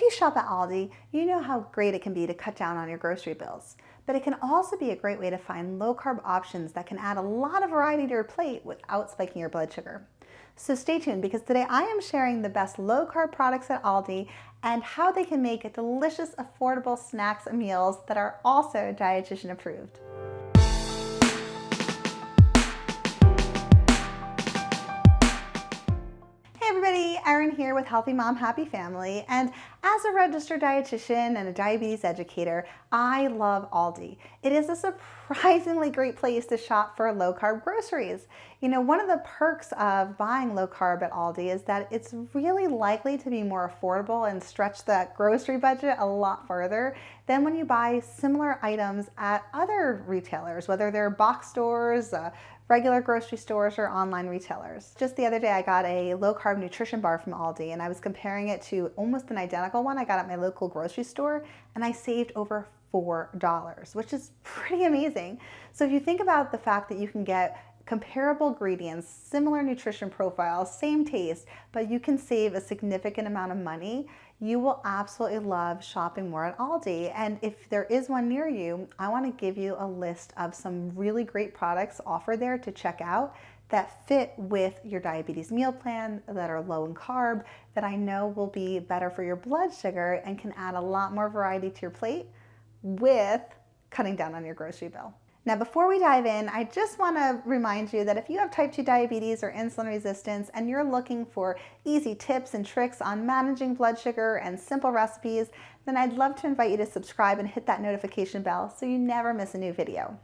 If you shop at Aldi, you know how great it can be to cut down on your grocery bills. But it can also be a great way to find low-carb options that can add a lot of variety to your plate without spiking your blood sugar. So stay tuned, because today I am sharing the best low-carb products at Aldi and how they can make delicious, affordable snacks and meals that are also dietitian approved. Hey everybody, Erin here with Healthy Mom, Happy Family, and as a registered dietitian and a diabetes educator, I love Aldi. It is a surprisingly great place to shop for low-carb groceries. You know, one of the perks of buying low-carb at Aldi is that it's really likely to be more affordable and stretch that grocery budget a lot further than when you buy similar items at other retailers, whether they're box stores, regular grocery stores, or online retailers. Just the other day I got a low-carb nutrition bar from Aldi, and I was comparing it to almost an identical one I got at my local grocery store, and I saved over $4, which is pretty amazing. So if you think about the fact that you can get comparable ingredients, similar nutrition profiles, same taste, but you can save a significant amount of money, you will absolutely love shopping more at Aldi. And if there is one near you, I want to give you a list of some really great products offered there to check out that fit with your diabetes meal plan, that are low in carb, that I know will be better for your blood sugar and can add a lot more variety to your plate with cutting down on your grocery bill. Now, before we dive in, I just want to remind you that if you have type 2 diabetes or insulin resistance and you're looking for easy tips and tricks on managing blood sugar and simple recipes, then I'd love to invite you to subscribe and hit that notification bell so you never miss a new video.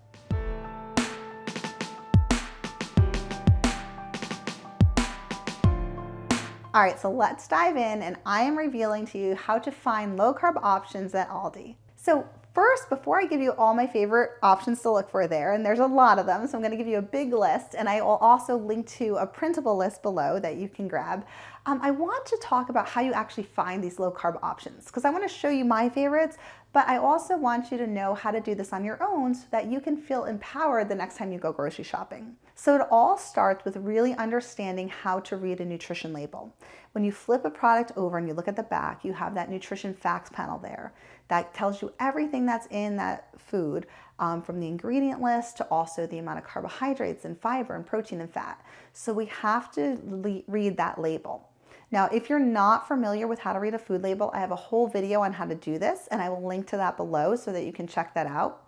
All right, so let's dive in, and I am revealing to you how to find low-carb options at Aldi. So first, before I give you all my favorite options to look for there, and there's a lot of them, so I'm going to give you a big list, and I will also link to a printable list below that you can grab. I want to talk about how you actually find these low-carb options, because I want to show you my favorites, but I also want you to know how to do this on your own so that you can feel empowered the next time you go grocery shopping. So it all starts with really understanding how to read a nutrition label. When you flip a product over and you look at the back, you have that nutrition facts panel there that tells you everything that's in that food, from the ingredient list to also the amount of carbohydrates and fiber and protein and fat. So we have to read that label. Now, if you're not familiar with how to read a food label, I have a whole video on how to do this, and I will link to that below so that you can check that out.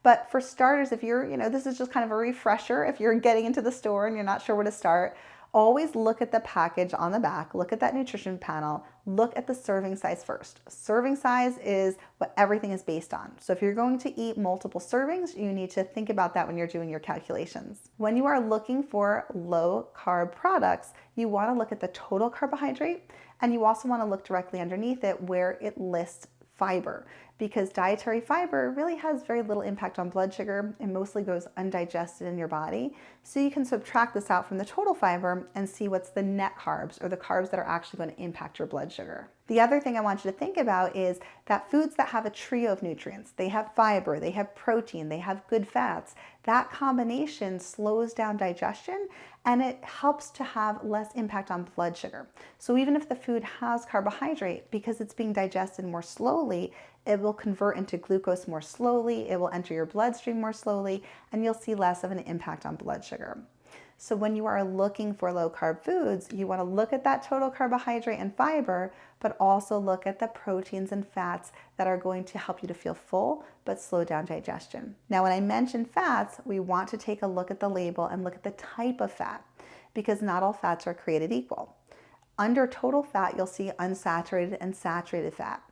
But for starters, if you're, this is just kind of a refresher. If you're getting into the store and you're not sure where to start, always look at the package on the back, look at that nutrition panel, look at the serving size first. Serving size is what everything is based on. So if you're going to eat multiple servings, you need to think about that when you're doing your calculations. When you are looking for low carb products, you want to look at the total carbohydrate, and you also want to look directly underneath it where it lists fiber, because dietary fiber really has very little impact on blood sugar and mostly goes undigested in your body. So you can subtract this out from the total fiber and see what's the net carbs, or the carbs that are actually going to impact your blood sugar. The other thing I want you to think about is that foods that have a trio of nutrients, they have fiber, they have protein, they have good fats, that combination slows down digestion and it helps to have less impact on blood sugar. So even if the food has carbohydrate, because it's being digested more slowly, it will convert into glucose more slowly, it will enter your bloodstream more slowly, and you'll see less of an impact on blood sugar. So when you are looking for low carb foods, you want to look at that total carbohydrate and fiber, but also look at the proteins and fats that are going to help you to feel full, but slow down digestion. Now, when I mention fats, we want to take a look at the label and look at the type of fat, because not all fats are created equal. Under total fat, you'll see unsaturated and saturated fat.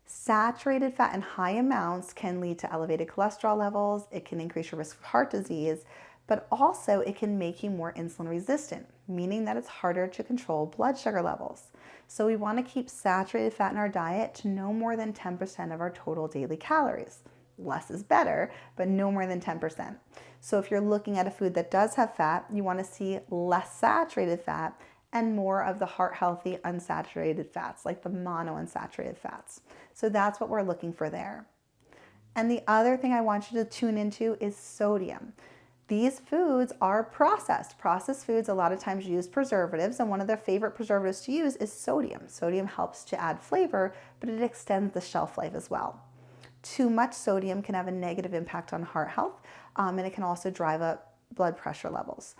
Saturated fat in high amounts can lead to elevated cholesterol levels, it can increase your risk of heart disease, but also it can make you more insulin resistant, meaning that it's harder to control blood sugar levels. So we want to keep saturated fat in our diet to no more than 10% of our total daily calories. Less is better, but no more than 10%. So if you're looking at a food that does have fat, you want to see less saturated fat and more of the heart-healthy unsaturated fats, like the monounsaturated fats. So that's what we're looking for there. And the other thing I want you to tune into is sodium. These foods are processed. Processed foods a lot of times use preservatives, and one of their favorite preservatives to use is sodium. Sodium helps to add flavor, but it extends the shelf life as well. Too much sodium can have a negative impact on heart health, and it can also drive up blood pressure levels.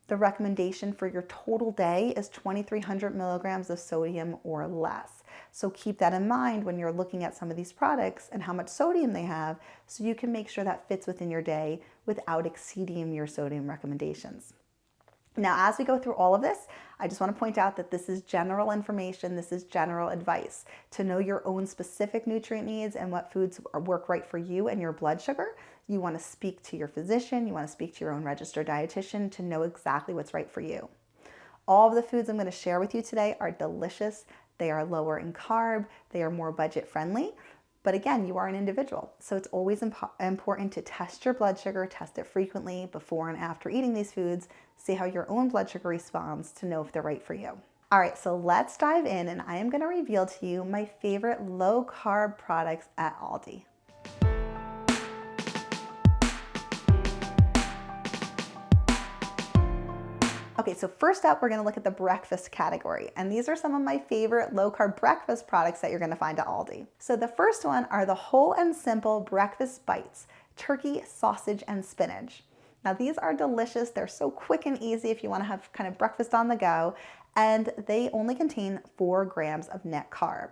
The recommendation for your total day is 2,300 milligrams of sodium or less. So keep that in mind when you're looking at some of these products and how much sodium they have, so you can make sure that fits within your day without exceeding your sodium recommendations. Now, as we go through all of this, I just want to point out that this is general information, this is general advice. To know your own specific nutrient needs and what foods work right for you and your blood sugar, you want to speak to your physician, you want to speak to your own registered dietitian to know exactly what's right for you. All of the foods I'm going to share with you today are delicious. They are lower in carb, they are more budget friendly. But again, you are an individual, so it's always important to test your blood sugar, test it frequently before and after eating these foods, see how your own blood sugar responds to know if they're right for you. All right, so let's dive in, and I am going to reveal to you my favorite low carb products at Aldi. Okay, so first up, we're gonna look at the breakfast category, and these are some of my favorite low-carb breakfast products that you're gonna find at Aldi. So the first one are the Whole and Simple Breakfast Bites, turkey, sausage, and spinach. Now these are delicious, they're so quick and easy if you wanna have kind of breakfast on the go, and they only contain 4 grams of net carb.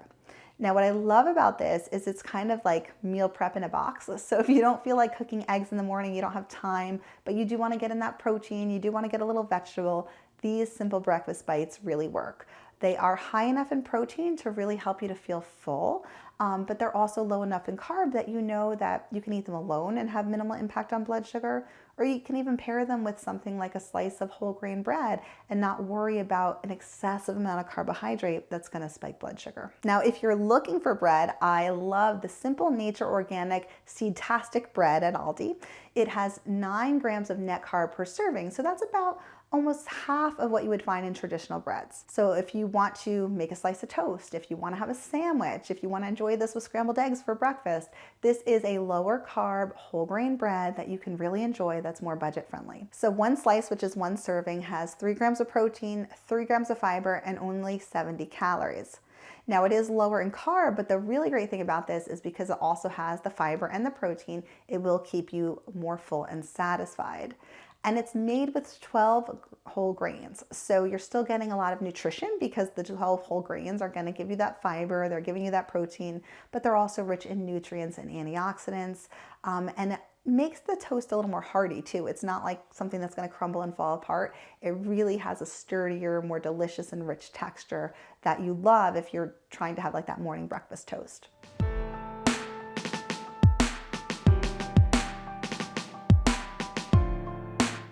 Now what I love about this is it's kind of like meal prep in a box. So if you don't feel like cooking eggs in the morning, you don't have time, but you do want to get in that protein, you do want to get a little vegetable, these simple breakfast bites really work. They are high enough in protein to really help you to feel full, but they're also low enough in carb that you know that you can eat them alone and have minimal impact on blood sugar, or you can even pair them with something like a slice of whole grain bread and not worry about an excessive amount of carbohydrate that's going to spike blood sugar. Now, if you're looking for bread, I love the Simple Nature Organic Seedtastic bread at Aldi. It has 9 grams of net carb per serving, so that's about almost half of what you would find in traditional breads. So if you want to make a slice of toast, if you want to have a sandwich, if you want to enjoy this with scrambled eggs for breakfast, this is a lower carb whole grain bread that you can really enjoy that's more budget friendly. So one slice, which is 1 serving, has 3 grams of protein, 3 grams of fiber, and only 70 calories. Now it is lower in carb, but the really great thing about this is because it also has the fiber and the protein, it will keep you more full and satisfied. And it's made with 12 whole grains. So you're still getting a lot of nutrition because the 12 whole grains are gonna give you that fiber, they're giving you that protein, but they're also rich in nutrients and antioxidants. And it makes the toast a little more hearty too. It's not like something that's gonna crumble and fall apart. It really has a sturdier, more delicious and rich texture that you love if you're trying to have like that morning breakfast toast.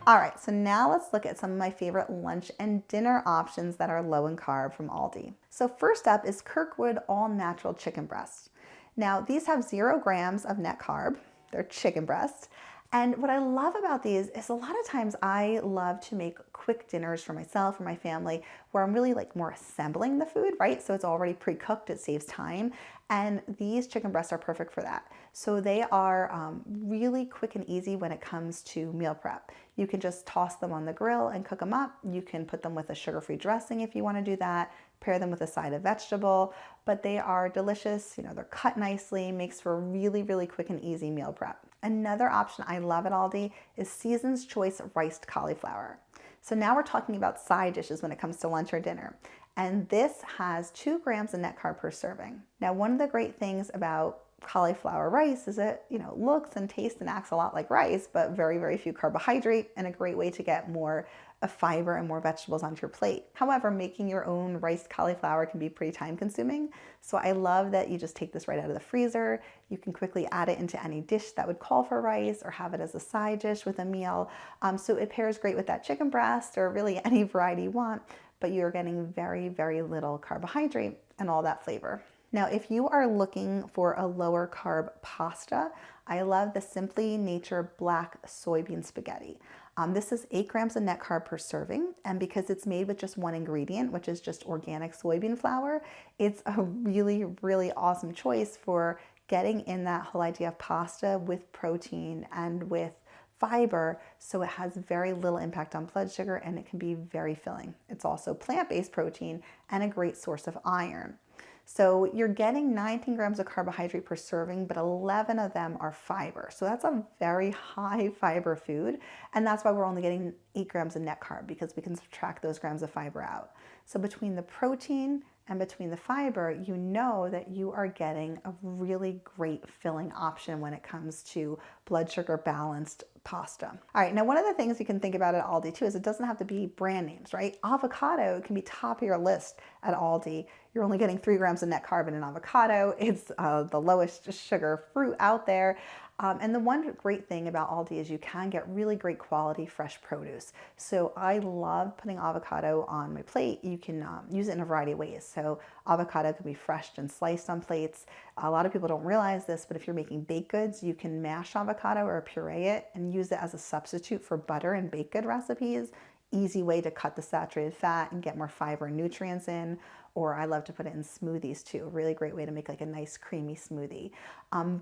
All right, so now let's look at some of my favorite lunch and dinner options that are low in carb from Aldi. So first up is Kirkwood All Natural Chicken Breast. Now these have 0 grams of net carb, they're chicken breasts. And what I love about these is a lot of times I love to make quick dinners for myself or my family where I'm really like more assembling the food, right? So it's already pre-cooked, it saves time. And these chicken breasts are perfect for that. So they are really quick and easy when it comes to meal prep. You can just toss them on the grill and cook them up. You can put them with a sugar-free dressing if you want to do that, pair them with a side of vegetable, but they are delicious. You know, they're cut nicely, makes for a really, really quick and easy meal prep. Another option I love at Aldi is Season's Choice Riced Cauliflower. So now we're talking about side dishes when it comes to lunch or dinner. And this has 2 grams of net carb per serving. Now, one of the great things about cauliflower rice is it, looks and tastes and acts a lot like rice, but very, very few carbohydrate and a great way to get more fiber and more vegetables onto your plate. However, making your own riced cauliflower can be pretty time consuming. So I love that you just take this right out of the freezer. You can quickly add it into any dish that would call for rice or have it as a side dish with a meal. So it pairs great with that chicken breast or really any variety you want, but you're getting very, very little carbohydrate and all that flavor. Now, if you are looking for a lower carb pasta, I love the Simply Nature Black Soybean Spaghetti. This is 8 grams of net carb per serving, and because it's made with just 1 ingredient, which is just organic soybean flour, it's a really, really awesome choice for getting in that whole idea of pasta with protein and with fiber, so it has very little impact on blood sugar and it can be very filling. It's also plant-based protein and a great source of iron. So you're getting 19 grams of carbohydrate per serving, but 11 of them are fiber. So that's a very high fiber food. And that's why we're only getting 8 grams of net carb, because we can subtract those grams of fiber out. So between the protein and between the fiber, you know that you are getting a really great filling option when it comes to blood sugar balanced pasta. All right, now one of the things you can think about at Aldi too is it doesn't have to be brand names, right? Avocado can be top of your list at Aldi. You're only getting 3 grams of net carb in an avocado. It's the lowest sugar fruit out there. And the one great thing about Aldi is you can get really great quality fresh produce. So I love putting avocado on my plate. You can use it in a variety of ways. So avocado can be fresh and sliced on plates. A lot of people don't realize this, but if you're making baked goods, you can mash avocado or puree it and use it as a substitute for butter in baked good recipes. Easy way to cut the saturated fat and get more fiber and nutrients in. Or I love to put it in smoothies too. A really great way to make like a nice creamy smoothie.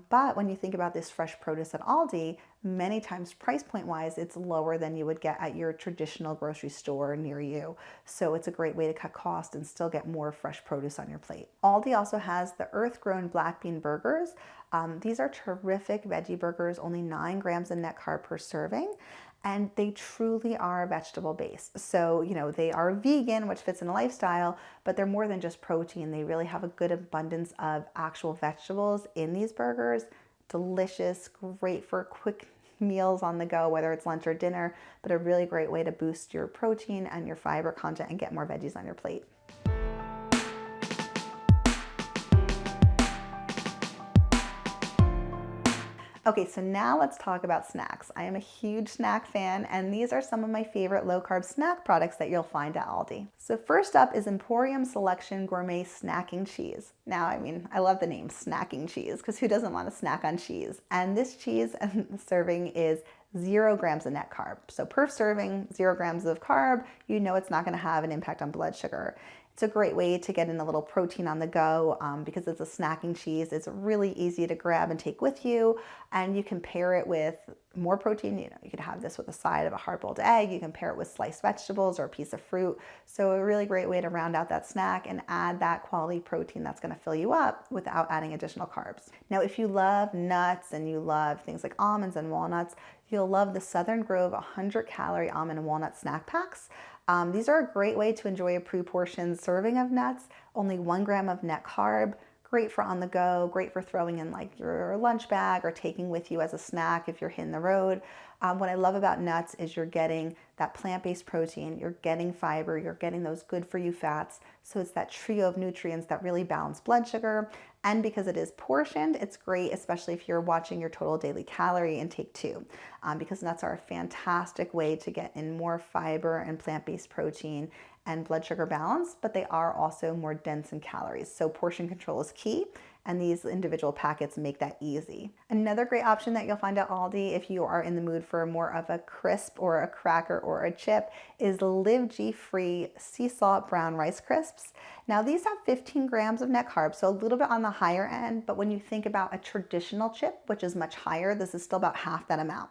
But when you think about this fresh produce at Aldi, many times price point wise, it's lower than you would get at your traditional grocery store near you. So it's a great way to cut costs and still get more fresh produce on your plate. Aldi also has the earth-grown black bean burgers. These are terrific veggie burgers, only 9 grams of net carb per serving. And they truly are vegetable based. So, you know, they are vegan, which fits in a lifestyle, but they're more than just protein. They really have a good abundance of actual vegetables in these burgers. Delicious, great for quick meals on the go, whether it's lunch or dinner, but a really great way to boost your protein and your fiber content and get more veggies on your plate. Okay, so now let's talk about snacks. I am a huge snack fan, and these are some of my favorite low-carb snack products that you'll find at Aldi. So first up is Emporium Selection Gourmet Snacking Cheese. Now, I mean, I love the name snacking cheese, because who doesn't want to snack on cheese? And this cheese serving is 0 grams of net carb. So per serving, 0 grams of carb, you know it's not going to have an impact on blood sugar. It's a great way to get in a little protein on the go because it's a snacking cheese. It's really easy to grab and take with you, and you can pair it with more protein. You know, you could have this with a side of a hard-boiled egg. You can pair it with sliced vegetables or a piece of fruit. So a really great way to round out that snack and add that quality protein that's going to fill you up without adding additional carbs. Now, if you love nuts and you love things like almonds and walnuts, you'll love the Southern Grove 100-calorie almond and walnut snack packs. These are a great way to enjoy a pre-portioned serving of nuts, only 1 gram of net carb, great for on the go, great for throwing in like your lunch bag or taking with you as a snack if you're hitting the road. What I love about nuts is you're getting that plant-based protein, you're getting fiber, you're getting those good for you fats. So it's that trio of nutrients that really balance blood sugar. And because it is portioned, it's great, especially if you're watching your total daily calorie intake too, because nuts are a fantastic way to get in more fiber and plant-based protein and blood sugar balance, but they are also more dense in calories. So portion control is key, and these individual packets make that easy. Another great option that you'll find at Aldi if you are in the mood for more of a crisp or a cracker or a chip is Live G-free sea salt brown rice crisps. Now these have 15 grams of net carbs, so a little bit on the higher end, but when you think about a traditional chip, which is much higher, this is still about half that amount.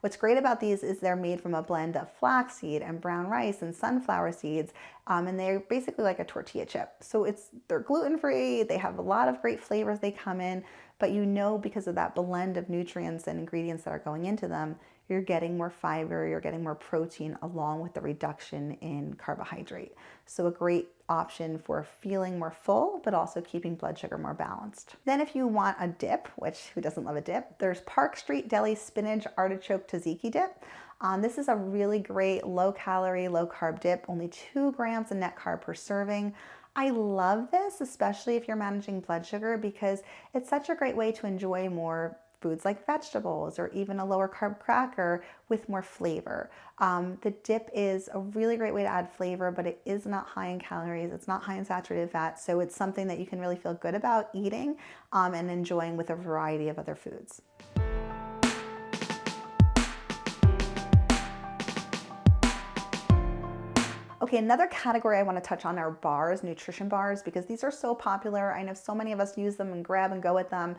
What's great about these is they're made from a blend of flaxseed and brown rice and sunflower seeds, and they're basically like a tortilla chip. So they're gluten-free, they have a lot of great flavors they come in, but you know because of that blend of nutrients and ingredients that are going into them, you're getting more fiber, you're getting more protein along with the reduction in carbohydrate. So a great option for feeling more full, but also keeping blood sugar more balanced. Then if you want a dip, which who doesn't love a dip, there's Park Street Deli Spinach Artichoke Tzatziki Dip. This is a really great low calorie, low carb dip, only 2 grams of net carb per serving. I love this, especially if you're managing blood sugar, because it's such a great way to enjoy more foods like vegetables or even a lower carb cracker with more flavor. The dip is a really great way to add flavor, but it is not high in calories. It's not high in saturated fat. So it's something that you can really feel good about eating and enjoying with a variety of other foods. Okay, another category I want to touch on are bars, nutrition bars, because these are so popular. I know so many of us use them and grab and go with them.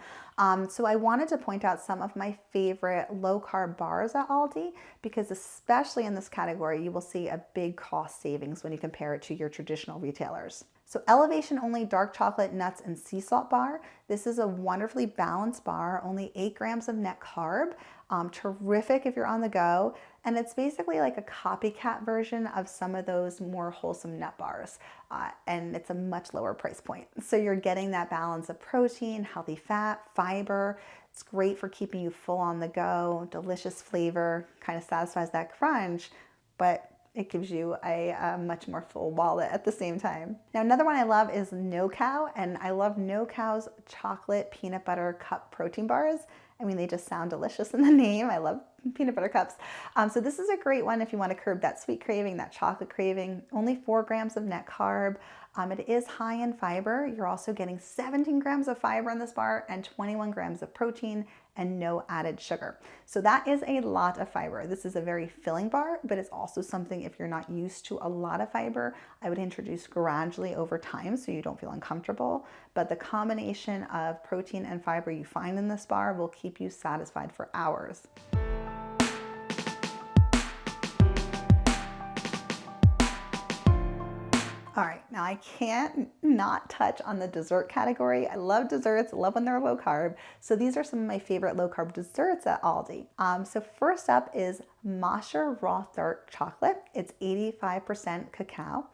So I wanted to point out some of my favorite low carb bars at Aldi, because especially in this category, you will see a big cost savings when you compare it to your traditional retailers. So Elevation Only Dark Chocolate Nuts and Sea Salt Bar. This is a wonderfully balanced bar, only 8 grams of net carb. Terrific if you're on the go. And it's basically like a copycat version of some of those more wholesome nut bars. And it's a much lower price point. So you're getting that balance of protein, healthy fat, fiber. It's great for keeping you full on the go, delicious flavor, kind of satisfies that crunch, but it gives you a much more full wallet at the same time. Now, another one I love is No Cow, and I love No Cow's chocolate peanut butter cup protein bars. I mean, they just sound delicious in the name. I love peanut butter cups. So this is a great one if you want to curb that sweet craving, that chocolate craving. Only 4 grams of net carb. It is high in fiber. You're also getting 17 grams of fiber in this bar and 21 grams of protein and no added sugar. So that is a lot of fiber. This is a very filling bar, but it's also something if you're not used to a lot of fiber, I would introduce gradually over time so you don't feel uncomfortable. But the combination of protein and fiber you find in this bar will keep you satisfied for hours. All right, now I can't not touch on the dessert category. I love desserts, love when they're low carb. So these are some of my favorite low carb desserts at Aldi. So first up is Mosher Raw Dark Chocolate. It's 85% cacao.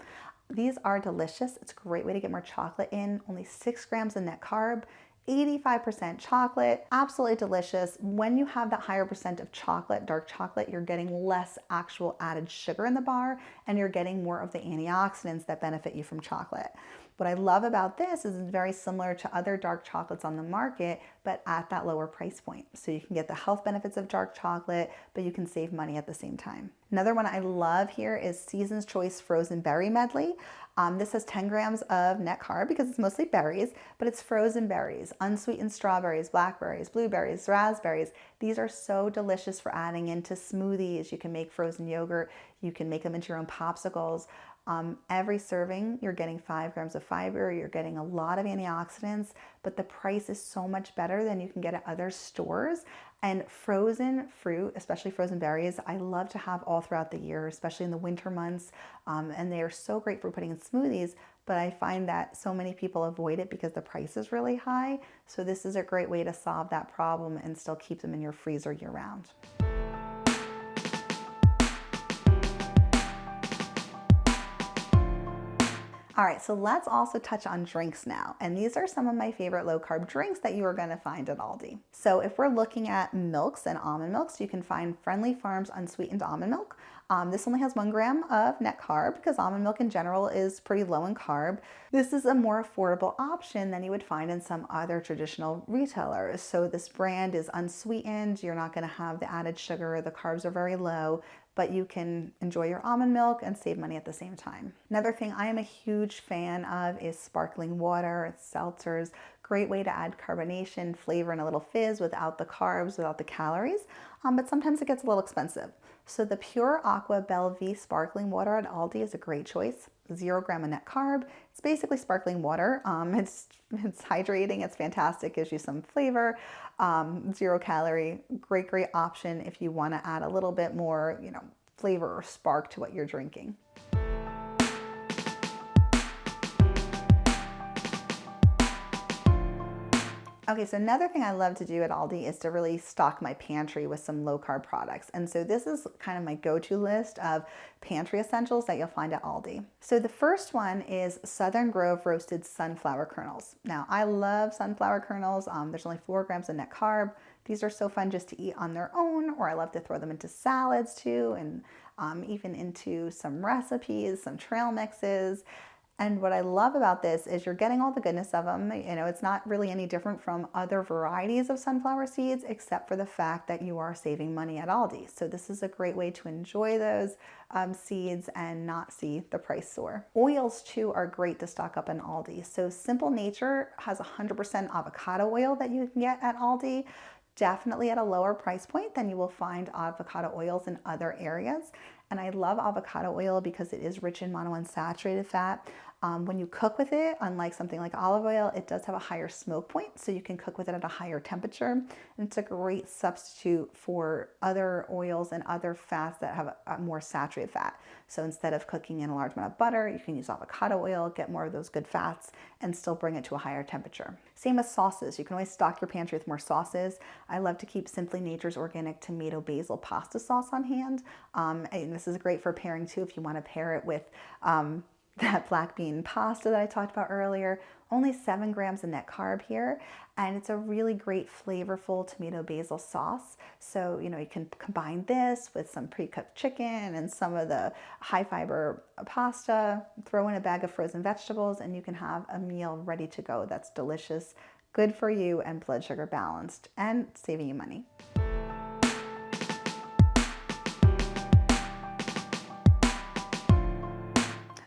These are delicious. It's a great way to get more chocolate in. Only 6 grams of net carb. 85% chocolate, absolutely delicious. When you have that higher percent of chocolate, dark chocolate, you're getting less actual added sugar in the bar and you're getting more of the antioxidants that benefit you from chocolate. What I love about this is it's very similar to other dark chocolates on the market, but at that lower price point. So you can get the health benefits of dark chocolate, but you can save money at the same time. Another one I love here is Season's Choice Frozen Berry Medley. This has 10 grams of net carb because it's mostly berries, but it's frozen berries, unsweetened strawberries, blackberries, blueberries, raspberries. These are so delicious for adding into smoothies. You can make frozen yogurt. You can make them into your own popsicles. Every serving, you're getting 5 grams of fiber, you're getting a lot of antioxidants, but the price is so much better than you can get at other stores. And frozen fruit, especially frozen berries, I love to have all throughout the year, especially in the winter months. And they are so great for putting in smoothies, but I find that so many people avoid it because the price is really high. So this is a great way to solve that problem and still keep them in your freezer year round. All right, so let's also touch on drinks now. And these are some of my favorite low carb drinks that you are gonna find at Aldi. So if we're looking at milks and almond milks, you can find Friendly Farms unsweetened almond milk. This only has 1 gram of net carb because almond milk in general is pretty low in carb. This is a more affordable option than you would find in some other traditional retailers. So this brand is unsweetened. You're not gonna have the added sugar. The carbs are very low, but you can enjoy your almond milk and save money at the same time. Another thing I am a huge fan of is sparkling water. It's seltzers. Great way to add carbonation, flavor, and a little fizz without the carbs, without the calories, but sometimes it gets a little expensive. So the Pure Aqua Belvie sparkling water at Aldi is a great choice. 0 gram of net carb. It's basically sparkling water. It's hydrating, it's fantastic, gives you some flavor, 0 calorie, great option if you want to add a little bit more, flavor or spark to what you're drinking. Okay, so another thing I love to do at Aldi is to really stock my pantry with some low carb products. And so this is kind of my go-to list of pantry essentials that you'll find at Aldi. So the first one is Southern Grove roasted sunflower kernels. Now I love sunflower kernels. There's only 4 grams of net carb. These are so fun just to eat on their own, or I love to throw them into salads too, and even into some recipes, some trail mixes. And what I love about this is you're getting all the goodness of them. It's not really any different from other varieties of sunflower seeds, except for the fact that you are saving money at Aldi. So this is a great way to enjoy those seeds and not see the price soar. Oils too are great to stock up in Aldi. So Simple Nature has 100% avocado oil that you can get at Aldi. Definitely at a lower price point than you will find avocado oils in other areas. And I love avocado oil because it is rich in monounsaturated fat. When you cook with it, unlike something like olive oil, it does have a higher smoke point, so you can cook with it at a higher temperature. And it's a great substitute for other oils and other fats that have a more saturated fat. So instead of cooking in a large amount of butter, you can use avocado oil, get more of those good fats, and still bring it to a higher temperature. Same as sauces. You can always stock your pantry with more sauces. I love to keep Simply Nature's organic tomato basil pasta sauce on hand. And this is great for pairing too if you want to pair it with that black bean pasta that I talked about earlier. Only 7 grams of net carb here, and it's a really great flavorful tomato basil sauce. So, you can combine this with some pre-cooked chicken and some of the high fiber pasta, throw in a bag of frozen vegetables, and you can have a meal ready to go that's delicious, good for you, and blood sugar balanced, and saving you money.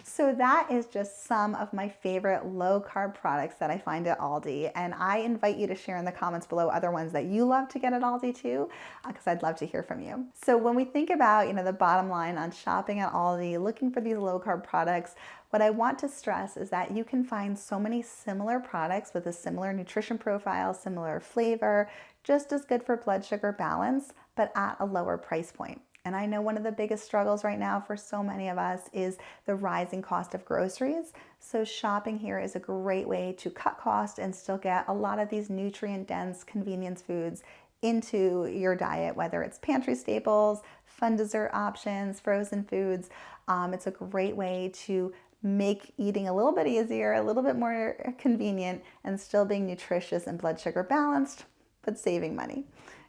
So that is just some of my favorite low carb products that I find at Aldi, and I invite you to share in the comments below other ones that you love to get at Aldi too, because I'd love to hear from you. So when we think about, the bottom line on shopping at Aldi, looking for these low carb products, what I want to stress is that you can find so many similar products with a similar nutrition profile, similar flavor, just as good for blood sugar balance, but at a lower price point. And I know one of the biggest struggles right now for so many of us is the rising cost of groceries. So shopping here is a great way to cut costs and still get a lot of these nutrient-dense convenience foods into your diet, whether it's pantry staples, fun dessert options, frozen foods. It's a great way to make eating a little bit easier, a little bit more convenient, and still being nutritious and blood sugar balanced, but saving money.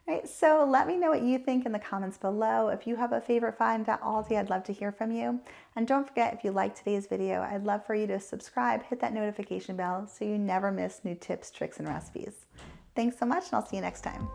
Right, so let me know what you think in the comments below. If you have a favorite find at Aldi, I'd love to hear from you. And don't forget, if you liked today's video, I'd love for you to subscribe, hit that notification bell so you never miss new tips, tricks, and recipes. Thanks so much, and I'll see you next time.